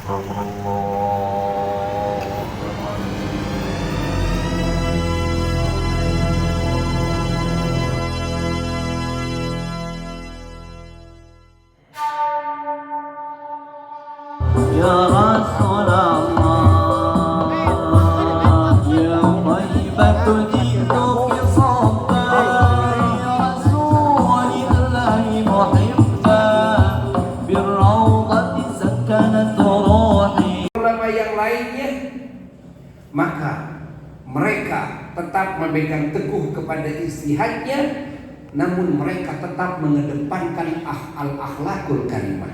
Ya Rasulullah, ya Thayyibatu jitu fi sabbahi Rasulillahi muhibban birrawdati sakanat ruhi. Ulama yang lainnya, maka mereka tetap memegang teguh kepada ijtihadnya, namun mereka tetap mengedepankan al-akhlakul karimah,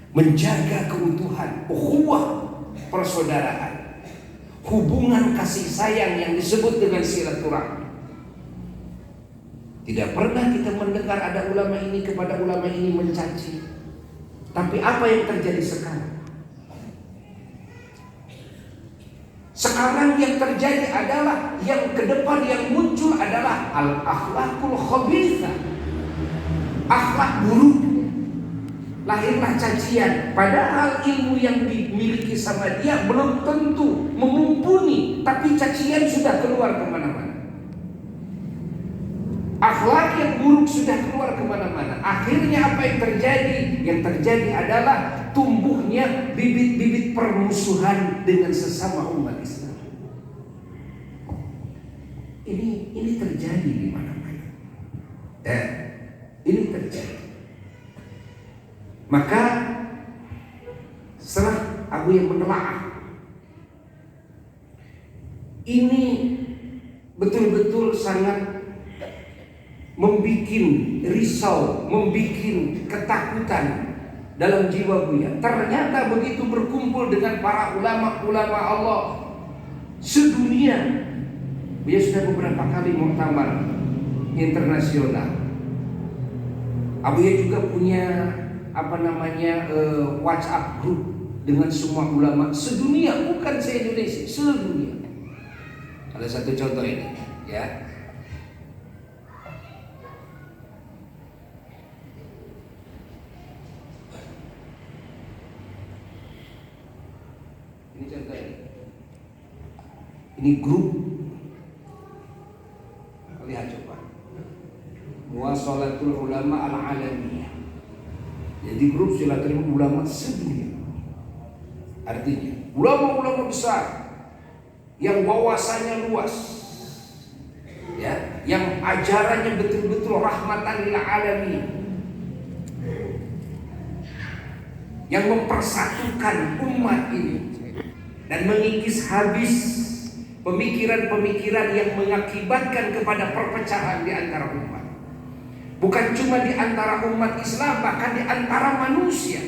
menjaga keutuhan ukhuwah persaudaraan, hubungan kasih sayang yang disebut dengan silaturahmi. Tidak pernah kita mendengar ada ulama ini kepada ulama ini mencaci. Tapi apa yang terjadi sekarang? Sekarang yang terjadi adalah yang ke depan yang muncul adalah al-akhlakul khabithah, akhlak buruk. Lahirlah cacian, padahal ilmu yang dimiliki sama dia belum tentu memumpuni, tapi cacian sudah keluar kemana-mana. Akhlak yang buruk sudah keluar kemana-mana. Akhirnya apa yang terjadi? Yang terjadi adalah tumbuhnya bibit-bibit permusuhan dengan sesama umat Islam. Ini terjadi di mana-mana. Ini terjadi. Maka setelah aku yang menelaah, ini betul-betul sangat membuat risau, membuat ketakutan dalam jiwa Buya. Ternyata begitu berkumpul dengan para ulama-ulama Allah sedunia, Buya sudah beberapa kali muktamar internasional. Buya juga punya WhatsApp group dengan semua ulama sedunia, bukan se-Indonesia, sedunia. Ada satu contoh ini, ya. Ini contoh ini. Ini grup. Lihat coba. Muwasalatul Ulama Al-Alamiyah. Jadi grup silaturahmi ulama sedunia. Artinya ulama-ulama besar yang wawasannya luas, ya, yang ajarannya betul-betul rahmatan lil alamin, yang mempersatukan umat ini dan mengikis habis pemikiran-pemikiran yang mengakibatkan kepada perpecahan di antara umat. Bukan cuma di antara umat Islam, bahkan di antara manusia.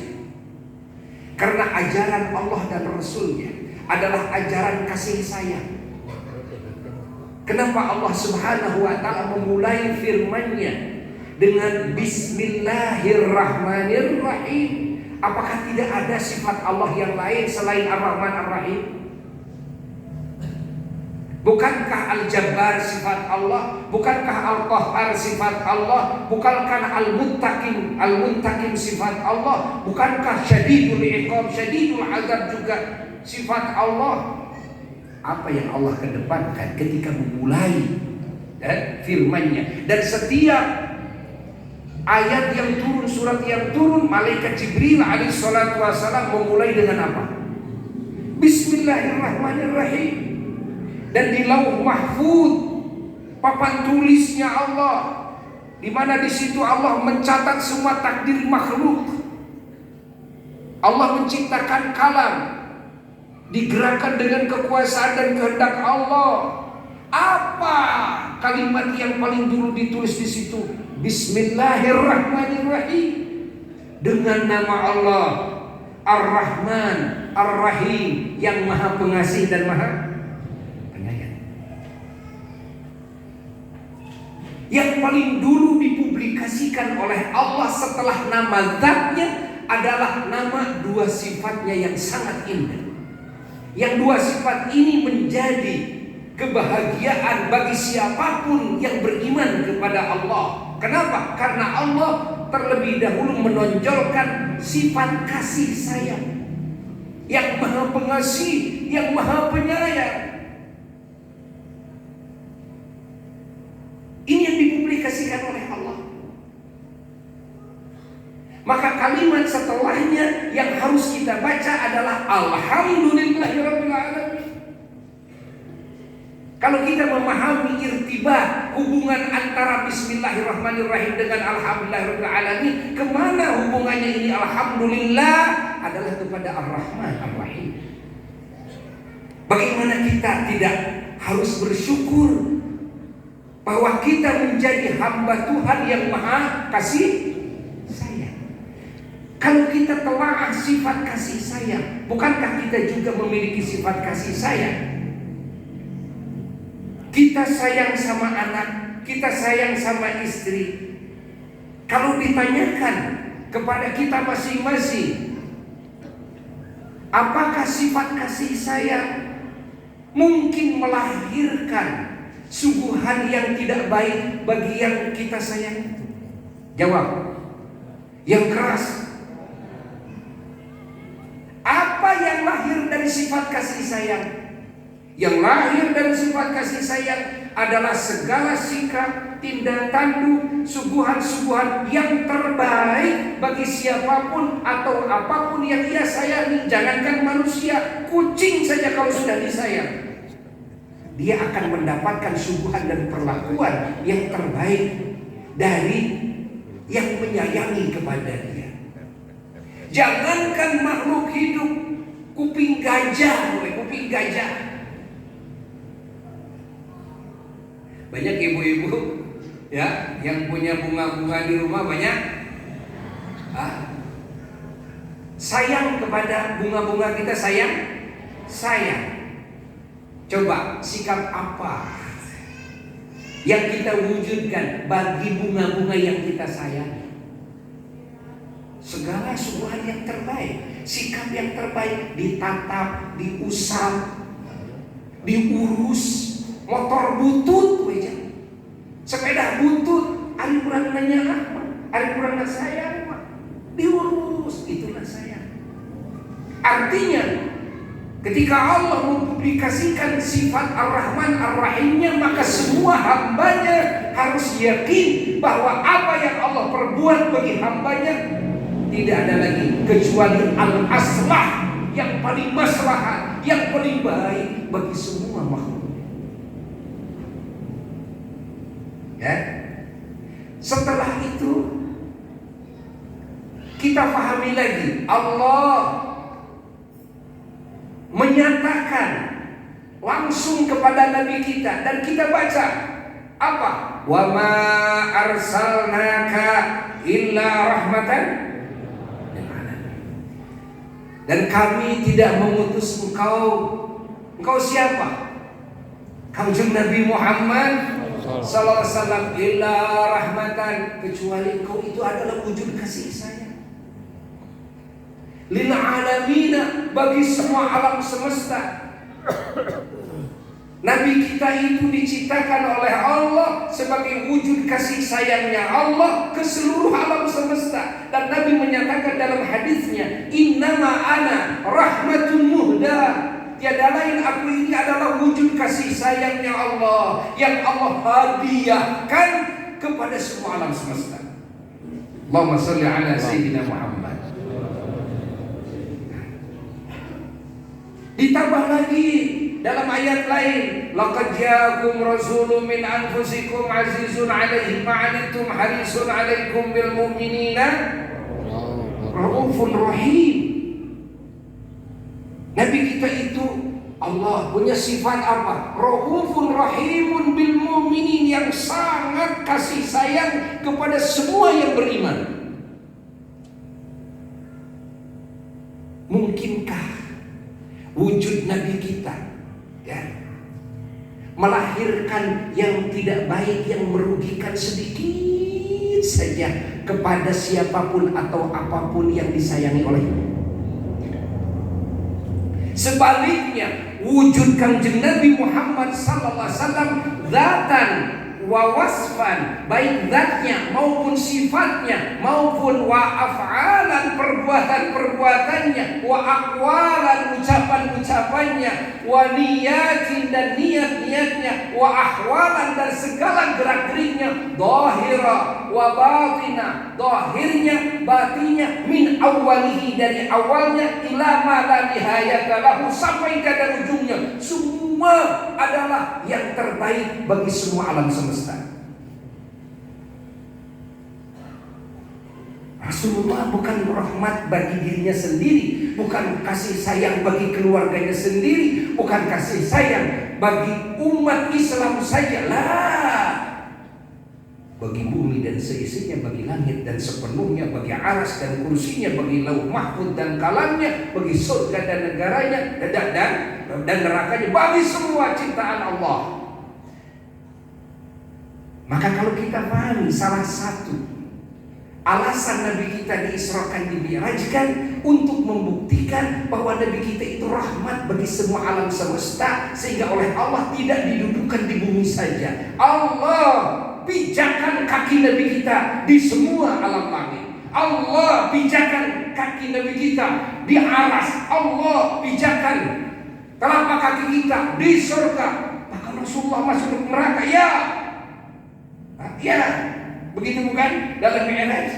Karena ajaran Allah dan Rasulnya adalah ajaran kasih sayang. Kenapa Allah Subhanahu wa ta'ala memulai firman-Nya dengan Bismillahirrahmanirrahim? Apakah tidak ada sifat Allah yang lain selain Ar-Rahman Ar-Rahim? Bukankah Al-Jabbar sifat Allah? Bukankah Al-Qahhar sifat Allah? Bukankah Al-Muntakim sifat Allah? Bukankah Syadidul Iqab, Syadidul Azab juga sifat Allah? Apa yang Allah kedepankan ketika memulai firman-Nya? Dan setiap ayat yang turun, surat yang turun, malaikat Jibril alaihi salatu wasalam memulai dengan apa? Bismillahirrahmanirrahim. Dan di Lauh Mahfuz, papan tulisnya Allah, di mana di situ Allah mencatat semua takdir makhluk. Allah menciptakan kalam, digerakkan dengan kekuasaan dan kehendak Allah. Apa kalimat yang paling dulu ditulis di situ? Bismillahirrahmanirrahim. Dengan nama Allah Ar-Rahman Ar-Rahim, yang Maha Pengasih dan Maha Penyayang. Yang paling dulu dipublikasikan oleh Allah setelah nama zatnya adalah nama dua sifatnya yang sangat indah. Yang dua sifat ini menjadi kebahagiaan bagi siapapun yang beriman kepada Allah. Kenapa? Karena Allah terlebih dahulu menonjolkan sifat kasih sayang yang maha pengasih, yang maha penyayang. Ini yang dipublikasikan oleh Allah. Maka kalimat setelahnya yang harus kita baca adalah Alhamdulillahirabbil alamin. Kalau kita memahami irtibat hubungan antara Bismillahirrahmanirrahim dengan Alhamdulillahirabbil alamin, kemana hubungannya ini? Alhamdulillah adalah kepada Ar-Rahman Ar-Rahim. Bagaimana kita tidak harus bersyukur bahwa kita menjadi hamba Tuhan yang maha kasih sayang? Kalau kita telaah sifat kasih sayang, bukankah kita juga memiliki sifat kasih sayang? Kita sayang sama anak, kita sayang sama istri. Kalau ditanyakan kepada kita masing-masing, apakah sifat kasih sayang mungkin melahirkan suguhan yang tidak baik bagi yang kita sayang? Jawab yang keras. Apa yang lahir dari sifat kasih sayang? Yang lahir dari sifat kasih sayang adalah segala sikap, tindak tanduk, suguhan-suguhan yang terbaik bagi siapapun atau apapun yang ia sayangi. Jangankan manusia, kucing saja kalau sudah disayang, dia akan mendapatkan suguhan dan perlakuan yang terbaik dari yang menyayangi kepada dia. Jangankan makhluk hidup, kuping gajah. Banyak ibu-ibu ya yang punya bunga-bunga di rumah banyak. Sayang kepada bunga-bunga kita, sayang. Coba sikap apa yang kita wujudkan bagi bunga-bunga yang kita sayang? Segala suguhan yang terbaik, sikap yang terbaik, ditatap, diusap, diurus. Motor butut aja, sepeda butut, ari kurang nanya, ari kurang sayang, diurus, itulah sayang. Artinya ketika Allah mempublikasikan sifat Ar-Rahman Ar-Rahimnya, maka semua hambanya harus yakin bahwa apa yang Allah perbuat bagi hambanya tidak ada lagi kecuali al-aslah, yang paling maslahat, yang paling baik bagi semua makhluk. Ya. Setelah itu kita pahami lagi, Allah menyatakan langsung kepada Nabi kita, dan kita baca apa? Wa ma arsalnaka illa rahmatan lil alamin. Dan kami tidak mengutus engkau siapa? Kanjeng Nabi Muhammad sallallahu alaihi wasallam, illa rahmatan, kecuali engkau itu adalah wujud kasih sayang lil alamin, bagi semua alam semesta. Nabi kita itu diciptakan oleh Allah sebagai wujud kasih sayangnya Allah ke seluruh alam semesta. Dan Nabi menyatakan dalam hadisnya, innama ana rahmatun muhda, tiada lain aku ini adalah wujud kasih sayangnya Allah yang Allah hadiahkan kepada semua alam semesta. Allahumma shalli ala sayyidina Muhammad. Ditambah lagi dalam ayat lain, laqad ja'akum rasulun min anfusikum azizun 'alaihi ma 'anittum harisun 'alaikum bil mu'minina raufur rahim. Nabi kita itu Allah punya sifat apa? Raufur rahimun bil mu'minin, yang sangat kasih sayang kepada semua yang beriman. Mungkinkah wujud Nabi kita melahirkan yang tidak baik, yang merugikan sedikit saja kepada siapapun atau apapun yang disayangi olehnya? Sebaliknya, wujud Kanjeng Nabi Muhammad sallallahu alaihi wasallam zatan wa wasfan, baik zatnya maupun sifatnya, maupun wa af'alan, perbuatan-perbuatannya, wa aqwalan, ucapan-ucapannya, wa niyatin, dan niat-niatnya, wa ahwalan, dan segala gerak-geriknya, zahira wa batina, zahirnya, batinnya, min awwalihi, dari awalnya, ila ma la nihayata lahu, sampai pada ujungnya. Semua adalah yang terbaik bagi semua alam semesta. Rasulullah bukan rahmat bagi dirinya sendiri, bukan kasih sayang bagi keluarganya sendiri, bukan kasih sayang bagi umat Islam saja lah, bagi bumi dan seisinya, bagi langit dan sepenuhnya, bagi aras dan kursinya, bagi lauh mahfud dan kalamnya, bagi surga dan negaranya, dan nerakanya, bagi semua ciptaan Allah. Maka kalau kita pahami salah satu alasan Nabi kita diisrakan, dimi'rajkan, untuk membuktikan bahwa Nabi kita itu rahmat bagi semua alam semesta, sehingga oleh Allah tidak didudukkan di bumi saja. Allah pijakan kaki Nabi kita di semua alam langit. Allah pijakan kaki Nabi kita di aras. Allah pijakan telapak kaki kita di surga. Bahkan Rasulullah masuk neraka, ya, ya, begitu bukan dalam Mi'raj.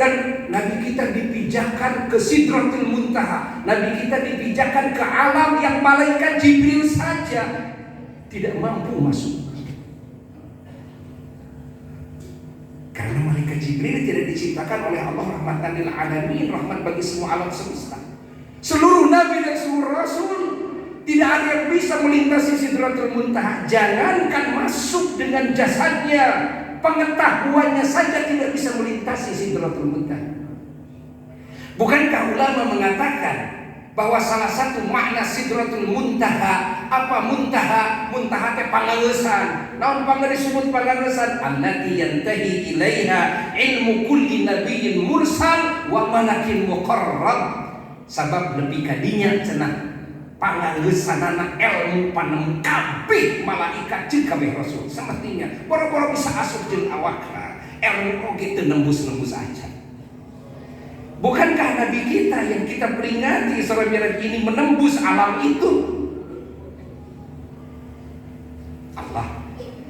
Dan Nabi kita dipijakan ke Sidratul Muntaha. Nabi kita dipijakan ke alam yang malaikat Jibril saja tidak mampu masuk. Karena malaikat Jibril tidak diciptakan oleh Allah rahmatan lil alamin, rahmat bagi semua alam semesta. Seluruh nabi dan seluruh rasul tidak ada yang bisa melintasi Sidratul Muntaha. Jangankan masuk dengan jasadnya, pengetahuannya saja tidak bisa melintasi Sidratul Muntaha. Bukankah ulama mengatakan bahwa salah satu makna Sidratul Muntaha, apa muntaha? Muntaha teh pangaeusan. Naon pangeueus disebut pangaeusan? Allati yantahi ilaiha ilmu kulli nabiyyin mursal wa malakin muqarrab. Sabab nepi ka dinya cenah pangaeusanana ilmu panem kabeh malaikat jeung kabeh rasul. Semestinya boro-boro bisa asup jeung awakna, ilmu oge teu nembus-nembus aja. Bukankah Nabi kita yang kita peringati Isra Mi'raj ini menembus alam itu? Allah,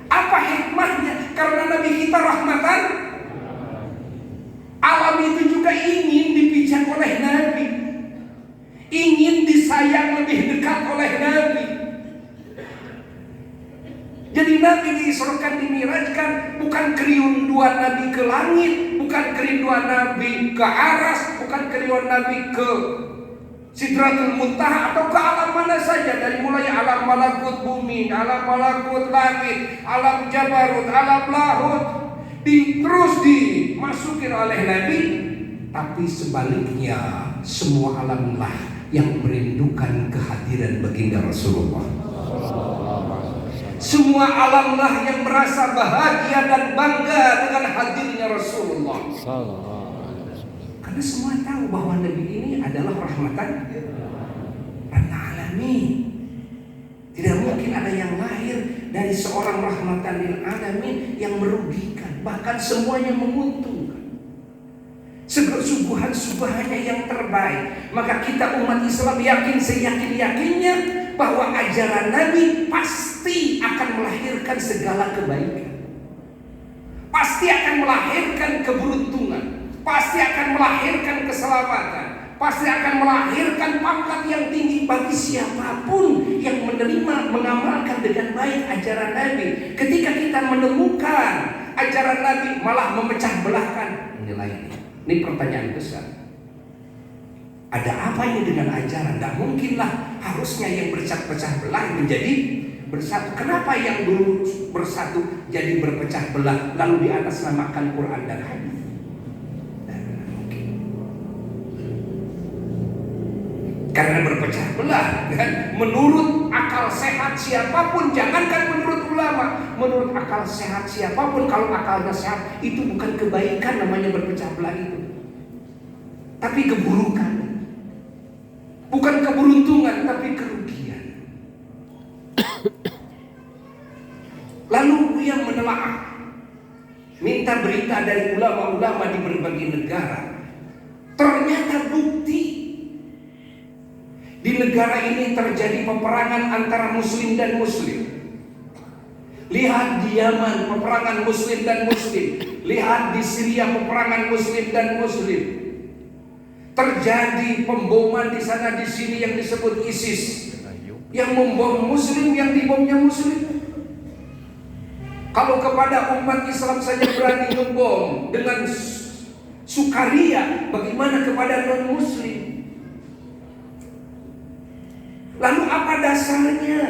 apa hikmahnya? Karena Nabi kita rahmatan. Alam itu juga ingin dipijak oleh Nabi, ingin disayang lebih dekat oleh Nabi. Jadi Nabi diisrakan, dimi'rajkan, bukan kerinduan Nabi ke langit, bukan kerinduan Nabi ke aras, bukan kerinduan Nabi ke Sidratul Muntaha atau ke alam mana saja, dari mulai alam malakut bumi, alam malakut langit, alam jabarut, alam lahut, terus dimasukin oleh Nabi. Tapi sebaliknya semua alamlah yang merindukan kehadiran baginda Rasulullah. Semua alamlah yang merasa bahagia dan bangga dengan hadirnya Rasulullah. Karena semua tahu bahwa Nabi ini adalah rahmatan lil alamin. Tidak mungkin ada yang lahir dari seorang rahmatan lil alamin yang merugikan, bahkan semuanya menguntungkan. Suguhan-suguhannya yang terbaik. Maka kita umat Islam yakin seyakin-yakinnya bahwa ajaran Nabi pasti akan melahirkan segala kebaikan, pasti akan melahirkan keberuntungan, pasti akan melahirkan keselamatan, pasti akan melahirkan pangkat yang tinggi bagi siapapun yang menerima, mengamalkan dengan baik ajaran Nabi. Ketika kita menemukan ajaran Nabi malah memecah belahkan nilainya. Ini pertanyaan besar. Ada apa ini dengan ajaran? Tidak mungkinlah, harusnya yang berpecah belah menjadi bersatu. Kenapa yang dulu bersatu jadi berpecah belah lalu di atas namakan Quran dan hadis? Mungkin. Karena berpecah belah kan? Menurut akal sehat siapapun, jangankan menurut ulama, menurut akal sehat siapapun, kalau akalnya sehat itu bukan kebaikan namanya berpecah belah itu, tapi keburukan. Bukan keberuntungan tapi kerugian. Lalu dia menelaah, minta berita dari ulama-ulama di berbagai negara. Ternyata bukti di negara ini terjadi peperangan antara muslim dan muslim. Lihat di Yaman peperangan muslim dan muslim. Lihat di Syria peperangan muslim dan muslim. Terjadi pemboman di sana di sini yang disebut ISIS, yang membom muslim, yang dibomnya muslim. Kalau kepada umat Islam saja berani membom dengan sukaria, bagaimana kepada non-muslim? Lalu apa dasarnya?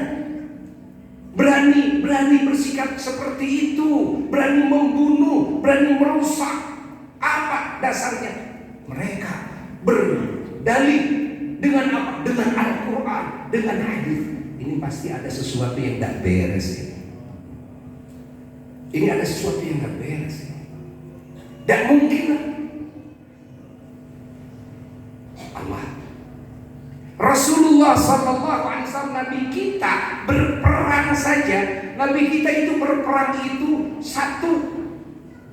Berani bersikap seperti itu, berani membunuh, berani merusak. Apa dasarnya? Mereka berdalih dengan apa? Dengan Al-Quran, dengan hadis. Ini pasti ada sesuatu yang tak beres ini. Ini ada sesuatu yang tak beres ini. Dan mungkin Allah, Rasulullah SAW, Nabi kita berperang saja. Nabi kita itu berperang itu satu,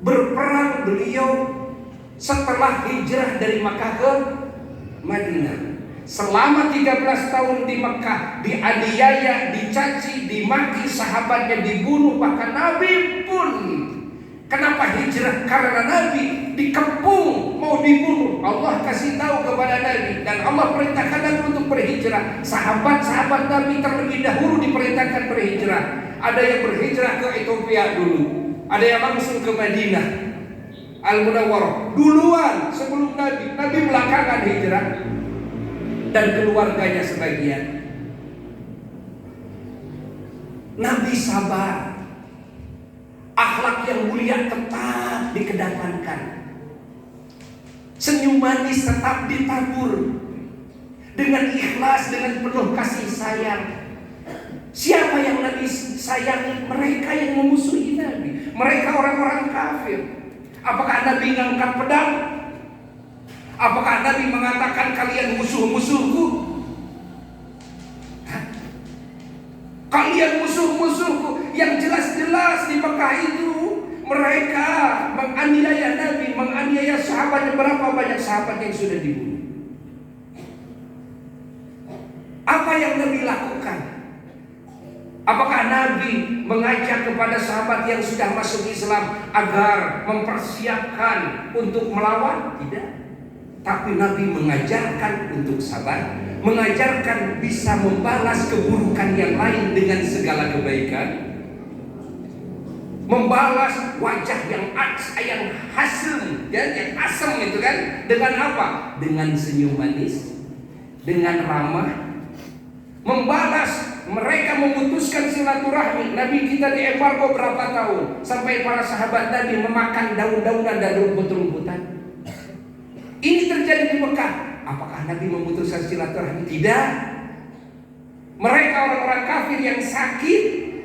berperang beliau setelah hijrah dari Makkah ke Madinah. Selama 13 tahun di Makkah, dianiaya, dicaci, dimaki, sahabatnya dibunuh, bahkan Nabi pun. Kenapa hijrah? Karena Nabi dikepung mau dibunuh. Allah kasih tahu kepada Nabi, dan Allah perintahkan Nabi untuk berhijrah. Sahabat-sahabat Nabi terlebih dahulu diperintahkan berhijrah. Ada yang berhijrah ke Ethiopia dulu, ada yang langsung ke Madinah Al-Munawwarah duluan sebelum Nabi. Nabi belakangan hijrah, dan keluarganya sebagian. Nabi sabar, akhlak yang mulia tetap dikedepankan, senyum manis tetap ditabur, dengan ikhlas, dengan penuh kasih sayang. Siapa yang Nabi sayangi? Mereka yang memusuhi Nabi, mereka orang-orang kafir. Apakah Nabi ngangkat pedang? Apakah Nabi mengatakan kalian musuh-musuhku? Kalian musuh-musuhku. Yang jelas-jelas di Mekah itu mereka menganiaya Nabi, menganiaya sahabatnya. Berapa banyak sahabat yang sudah dibunuh? Apa yang Nabi lakukan? Apakah Nabi mengajak kepada sahabat yang sudah masuk Islam agar mempersiapkan untuk melawan? Tidak. Tapi Nabi mengajarkan untuk sabar, mengajarkan bisa membalas keburukan yang lain dengan segala kebaikan, membalas wajah yang hasem, yang asem itu kan, dengan apa? Dengan senyum manis, dengan ramah, membalas. Mereka memutuskan silaturahmi. Nabi kita diembargo berapa tahun, sampai para sahabat Nabi memakan daun-daunan dan rumput-rumputan. Ini terjadi di Mekah. Apakah Nabi memutuskan silaturahmi? Tidak. Mereka orang-orang kafir yang sakit,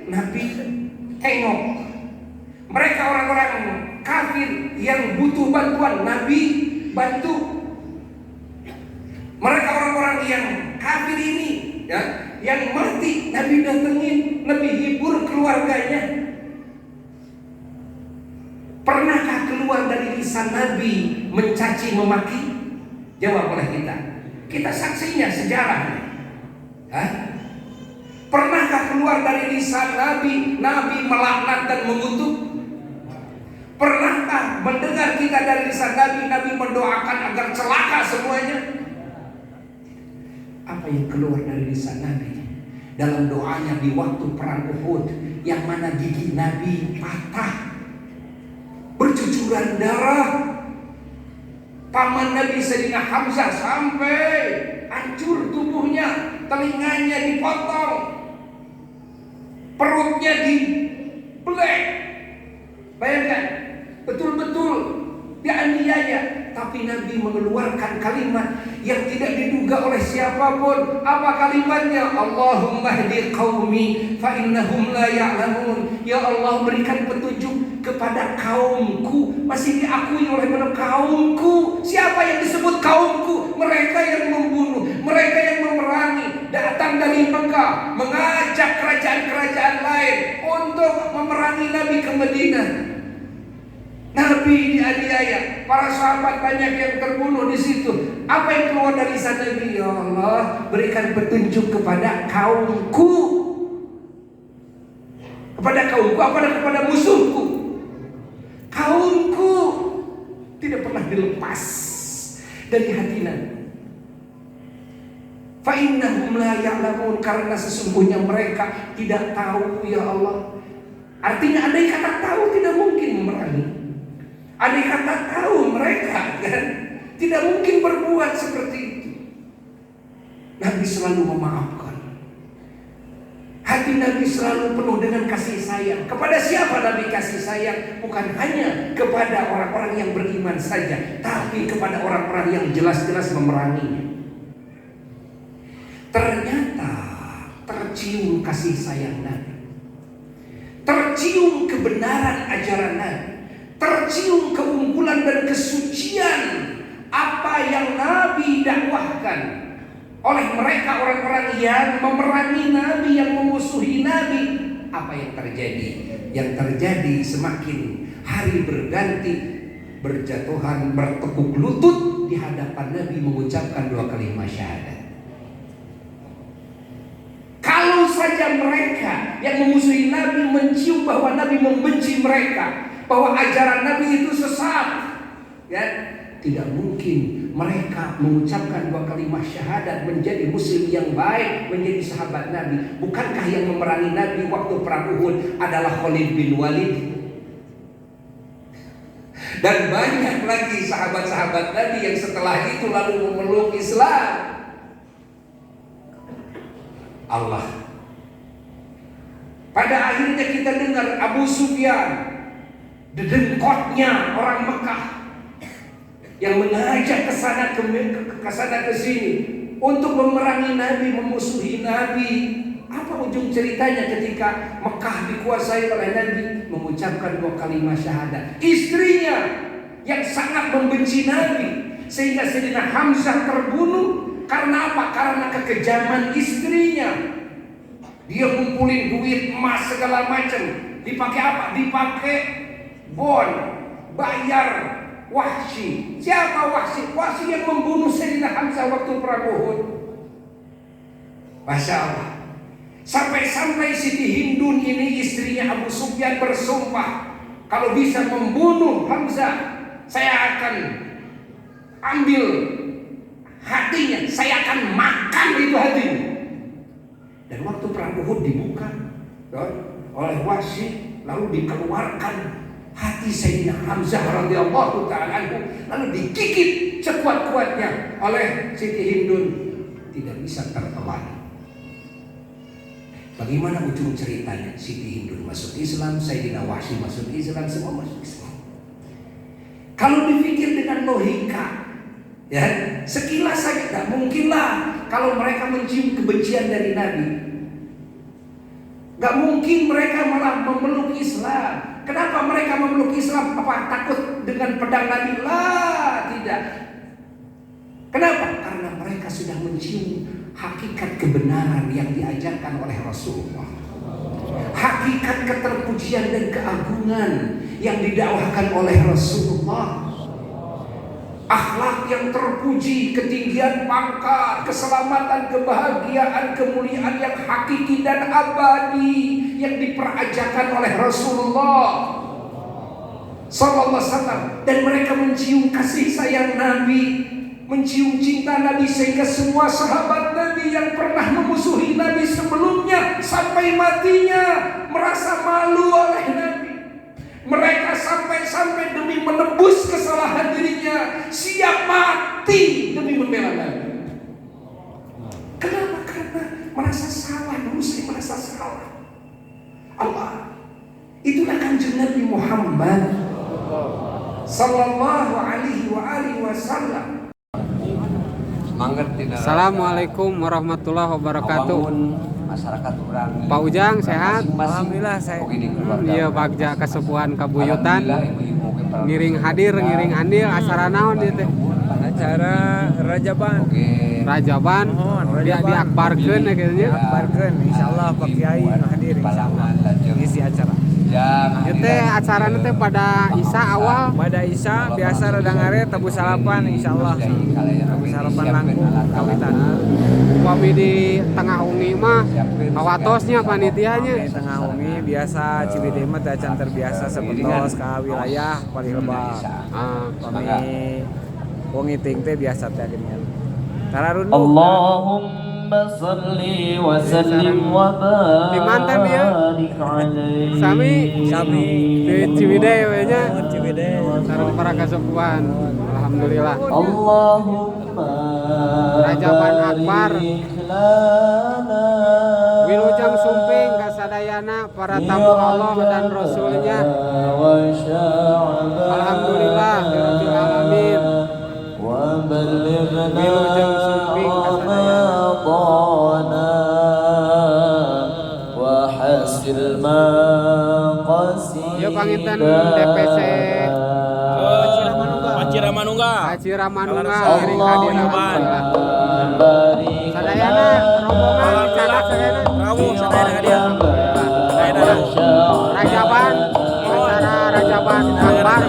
Nabi tengok. Mereka orang-orang kafir yang butuh bantuan, Nabi bantu. Mereka orang-orang yang kafir ini, ya, yang mati, Nabi datengin, Nabi hibur keluarganya. Pernahkah keluar dari lisan Nabi mencaci, memaki? Jawab oleh kita. Kita saksinya, sejarahnya. Hah? Pernahkah keluar dari lisan Nabi melaknat dan mengutuk? Pernahkah mendengar kita dari lisan Nabi mendoakan agar celaka semuanya? Apa yang keluar dari lisan Nabi dalam doanya di waktu perang Uhud, yang mana gigi Nabi patah, bercucuran darah, paman Nabi Sayyidina Hamzah sampai hancur tubuhnya, telinganya dipotong, perutnya dibelek. Bayangkan, betul-betul dianiaya. Tapi Nabi mengeluarkan kalimat yang tidak diduga oleh siapapun. Apa kalimatnya? Allahumma hdi qaumi fa innahum la ya'lamun. Ya Allah, berikan petunjuk kepada kaumku. Masih diakui oleh kaumku. Siapa yang disebut kaumku? Mereka yang membunuh, mereka yang memerangi, datang dari Mekah, mengajak kerajaan-kerajaan lain untuk memerangi Nabi ke Madinah. Nabi dianiaya, para sahabat banyak yang terbunuh di situ. Apa yang keluar dari sana? Ya Allah, berikan petunjuk kepada kaumku. Kepada kaumku, kepada musuhku. Kaumku tidak pernah dilepas dari hati Nabi. Fa innahum la ya'lamun, karena sesungguhnya mereka tidak tahu ya Allah. Artinya andai kata tahu tidak mungkin memerangi. Andai kata tahu mereka kan tidak mungkin berbuat seperti itu. Nabi selalu memaafkan. Hati Nabi selalu penuh dengan kasih sayang. Kepada siapa Nabi kasih sayang? Bukan hanya kepada orang-orang yang beriman saja, tapi kepada orang-orang yang jelas-jelas memeranginya. Ternyata tercium kasih sayang Nabi, tercium kebenaran ajaran Nabi, tercium keunggulan dan kesucian apa yang Nabi dakwahkan oleh mereka orang-orang yang memerangi Nabi, yang memusuhi Nabi. Apa yang terjadi? Yang terjadi semakin hari berganti, berjatuhan bertekuk lutut di hadapan Nabi mengucapkan 2 kalimat syahadat. Kalau saja mereka yang memusuhi Nabi mencium bahwa Nabi membenci mereka, bahwa ajaran Nabi itu sesat, ya, tidak mungkin mereka mengucapkan 2 kalimat syahadat, menjadi muslim yang baik, menjadi sahabat Nabi. Bukankah yang memerangi Nabi waktu perang Uhud adalah Khalid bin Walid? Dan banyak lagi sahabat-sahabat Nabi yang setelah itu lalu memeluk Islam. Allah. Pada akhirnya kita dengar Abu Sufyan, dedengkotnya orang Mekah, yang mengajak ke sana ke sini untuk memerangi Nabi, memusuhi Nabi. Apa ujung ceritanya ketika Mekah dikuasai oleh Nabi? Mengucapkan 2 kalimat syahadat. Istrinya yang sangat membenci Nabi, sehingga Sayyidina Hamzah terbunuh. Karena apa? Karena kekejaman istrinya. Dia ngumpulin duit, emas, segala macam. Dipakai apa? Dipakai bon, bayar Wahsy. Siapa Wahsy? Wahsy yang membunuh Sayyidina Hamzah waktu perang Uhud. Masya Allah. Sampai-sampai Siti Hindun ini, istrinya Abu Sufyan, bersumpah, kalau bisa membunuh Hamzah, saya akan ambil hatinya, saya akan makan itu hatinya. Dan waktu perang Uhud dibuka oleh Wahsy, lalu dikeluarkan hati Sayyidina Hamzah radhiyallahu ta'ala anhu, lalu digigit sekuat-kuatnya oleh Siti Hindun, tidak bisa tertelan. Bagaimana ujung ceritanya? Siti Hindun masuk Islam, Sayyidina Wahsy masuk Islam, semua masuk Islam. Kalau dipikir dengan logika, ya, sekilas saja tidak mungkinlah kalau mereka mencium kebencian dari Nabi. Gak mungkin mereka malah memeluk Islam. Kenapa mereka memeluk Islam? Apa takut dengan pedang Nabi? Lah, tidak. Kenapa? Karena mereka sudah mencium hakikat kebenaran yang diajarkan oleh Rasulullah. Hakikat keterpujian dan keagungan yang didakwahkan oleh Rasulullah. Akhlak yang terpuji, ketinggian pangkat, keselamatan, kebahagiaan, kemuliaan yang hakiki dan abadi yang diperajakan oleh Rasulullah sallallahu alaihi wasallam. Dan mereka mencium kasih sayang Nabi, mencium cinta Nabi, sehingga semua sahabat Nabi yang pernah memusuhi Nabi sebelumnya sampai matinya merasa malu oleh Nabi. Mereka sampai-sampai demi menebus kesalahan dirinya siap mati demi membela Nabi. Kenapa? Karena merasa salah, Muslim merasa salah. Allah, itulah Kanjeng Nabi Muhammad sallallahu alaihi wasallam. Assalamualaikum warahmatullahi wabarakatuh. Masyarakat orang Pak Ujang sehat? Alhamdulillah saya. Iya bagja kesepuhan kabuyutan. Ngiring hadir, ngiring andil acara naon ieu teh? Acara Rajaban. Rajaban. Dia diakbarkeun ya kayaknya. Diakbarkeun insyaallah Pak Kiai hadir insyaallah. Isi acara. Iya teh acara teh pada Isya awal. Pada Isya biasa rada ngare tebu salapan insyaallah. Tebu salapan langkung kawitan. Upami di tengah ungi mah kawatosnya panitianya. Di tengah ungi biasa Ciwidey mah teh acan terbiasa sebetos ka wilayah Palihleubang. Kami wong iting teh biasa teh geuningan. Tararunduk. Allahumma salli wa sallim wa Di mantan ya? barik alaihi. Sami di Ciwidey we nya. Ciwidey. Sareng para kasepuhan. Alhamdulillah. Allahumma Rajaban Akbar. barik lana. Wilujeng sumping kasadayana para tamu Allah dan Rasulnya. Wa sya'ban. Alhamdulillah rabbil alamin. Wa ballighna Wilujeng sumping kasadayana. Ramadana wa hasil ma qasidana. Yuk panginten DPC Haji Ramanunggal. Haji Ramanunggal Allah ngiring hadiah Yuban. barik sadayana rombongan dicadak sadayana Rawuh sadayana hadiah. Sadayana. Rajaban acara Rajaban Akbar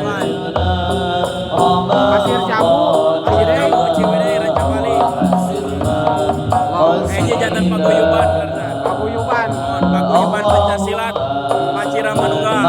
Pasir Jambu Ciwidey Ciwidey Raja Bali. Jantan paguyuban karena Paguyuban paguyuban Pencaksilat Haji Ramanunggal.